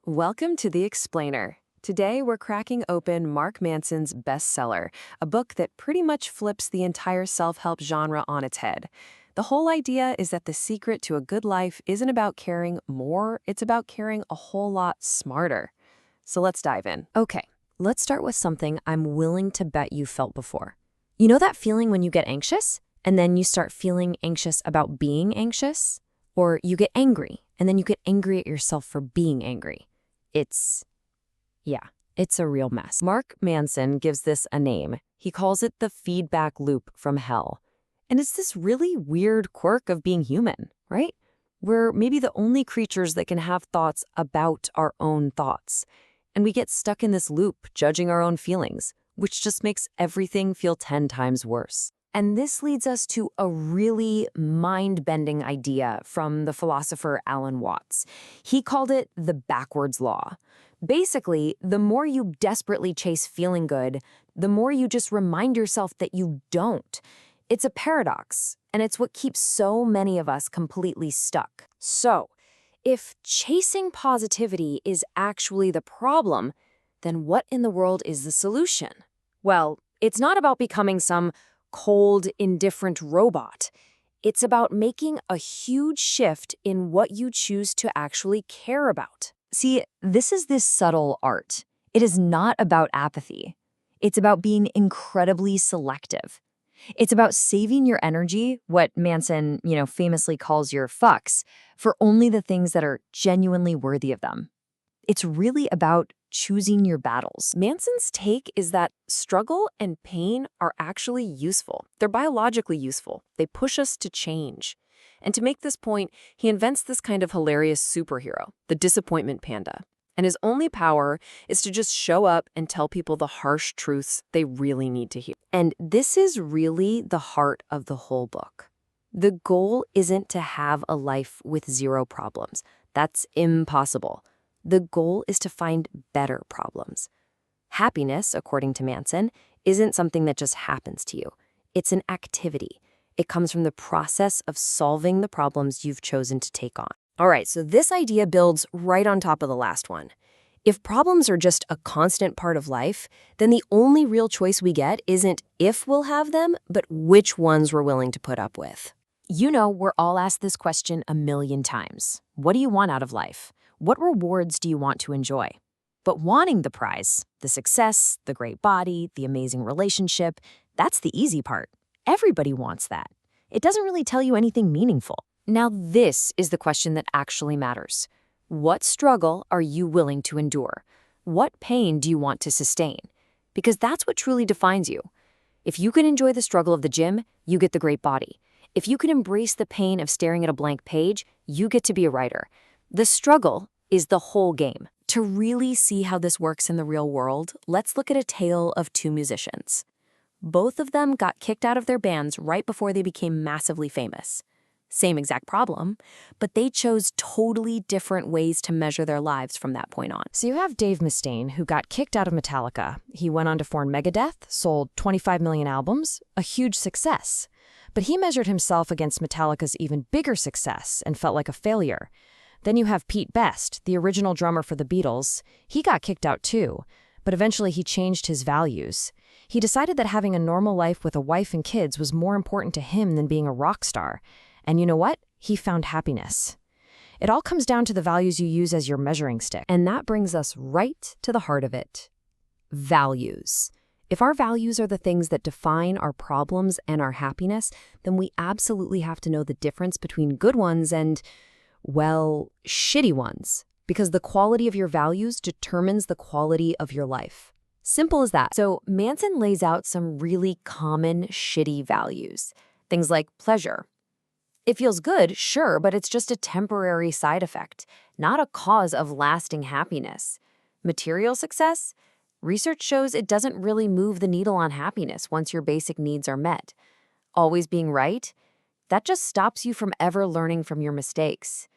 Welcome to The Explainer. Today, we're cracking open Mark Manson's bestseller, a book that pretty much flips the entire self-help genre on its head. The whole idea is that the secret to a good life isn't about caring more, it's about caring a whole lot smarter. So let's dive in. Okay, let's start with something I'm willing to bet you felt before. You know that feeling when you get anxious, and then you start feeling anxious about being anxious? Or you get angry, and then you get angry at yourself for being angry. It's a real mess. Mark Manson gives this a name. He calls it the feedback loop from hell. And it's this really weird quirk of being human, right? We're maybe the only creatures that can have thoughts about our own thoughts. And we get stuck in this loop, judging our own feelings, which just makes everything feel 10 times worse. And this leads us to a really mind-bending idea from the philosopher Alan Watts. He called it the backwards law. Basically, the more you desperately chase feeling good, the more you just remind yourself that you don't. It's a paradox, and it's what keeps so many of us completely stuck. So, if chasing positivity is actually the problem, then what in the world is the solution? Well, it's not about becoming some cold, indifferent robot. It's about making a huge shift in what you choose to actually care about. See, this is this subtle art. It is not about apathy. It's about being incredibly selective. It's about saving your energy, what Manson, famously calls your fucks, for only the things that are genuinely worthy of them. It's really about choosing your battles. Manson's take is that struggle and pain are actually useful. They're biologically useful. They push us to change. And to make this point, he invents this kind of hilarious superhero, the disappointment panda. And his only power is to just show up and tell people the harsh truths they really need to hear. And this is really the heart of the whole book. The goal isn't to have a life with zero problems. That's impossible. The goal is to find better problems. Happiness, according to Manson, isn't something that just happens to you. It's an activity. It comes from the process of solving the problems you've chosen to take on. All right, so this idea builds right on top of the last one. If problems are just a constant part of life, then the only real choice we get isn't if we'll have them, but which ones we're willing to put up with. We're all asked this question a million times. What do you want out of life? What rewards do you want to enjoy? But wanting the prize, the success, the great body, the amazing relationship, that's the easy part. Everybody wants that. It doesn't really tell you anything meaningful. Now, this is the question that actually matters. What struggle are you willing to endure? What pain do you want to sustain? Because that's what truly defines you. If you can enjoy the struggle of the gym, you get the great body. If you can embrace the pain of staring at a blank page, you get to be a writer. The struggle is the whole game. To really see how this works in the real world, let's look at a tale of two musicians. Both of them got kicked out of their bands right before they became massively famous. Same exact problem, but they chose totally different ways to measure their lives from that point on. So you have Dave Mustaine, who got kicked out of Metallica. He went on to form Megadeth, sold 25 million albums, a huge success. But he measured himself against Metallica's even bigger success and felt like a failure. Then you have Pete Best, the original drummer for the Beatles. He got kicked out too, but eventually he changed his values. He decided that having a normal life with a wife and kids was more important to him than being a rock star. And you know what? He found happiness. It all comes down to the values you use as your measuring stick. And that brings us right to the heart of it. Values. If our values are the things that define our problems and our happiness, then we absolutely have to know the difference between good ones and, well, shitty ones. Because the quality of your values determines the quality of your life. Simple as that. So Manson lays out some really common shitty values. Things like pleasure. It feels good, sure, but it's just a temporary side effect, not a cause of lasting happiness. Material success? Research shows it doesn't really move the needle on happiness once your basic needs are met. Always being right? That just stops you from ever learning from your mistakes.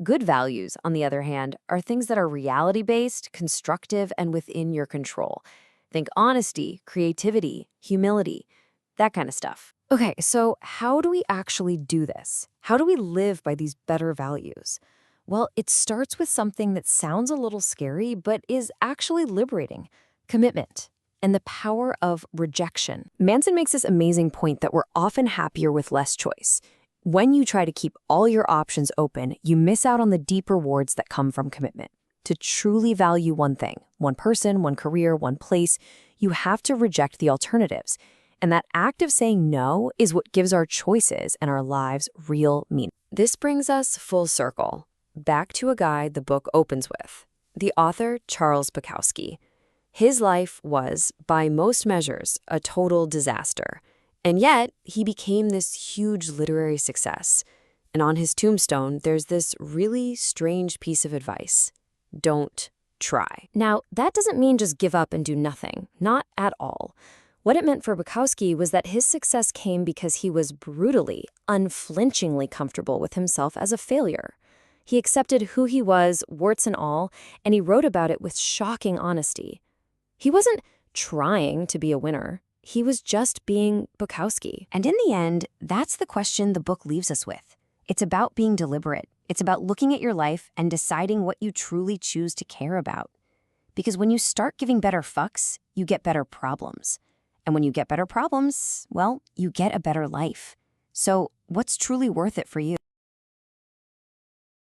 Good values, on the other hand, are things that are reality-based, constructive, and within your control. Think honesty, creativity, humility, that kind of stuff. Okay, so how do we actually do this? How do we live by these better values? Well, it starts with something that sounds a little scary, but is actually liberating: commitment and the power of rejection. Manson makes this amazing point that we're often happier with less choice. When you try to keep all your options open, you miss out on the deep rewards that come from commitment. To truly value one thing, one person, one career, one place, you have to reject the alternatives. And that act of saying no is what gives our choices and our lives real meaning. This brings us full circle, back to a guy the book opens with, the author Charles Bukowski. His life was, by most measures, a total disaster. And yet, he became this huge literary success. And on his tombstone, there's this really strange piece of advice: don't try. Now, that doesn't mean just give up and do nothing. Not at all. What it meant for Bukowski was that his success came because he was brutally, unflinchingly comfortable with himself as a failure. He accepted who he was, warts and all, and he wrote about it with shocking honesty. He wasn't trying to be a winner. He was just being Bukowski. And in the end, that's the question the book leaves us with. It's about being deliberate. It's about looking at your life and deciding what you truly choose to care about. Because when you start giving better fucks, you get better problems. And when you get better problems, well, you get a better life. So what's truly worth it for you?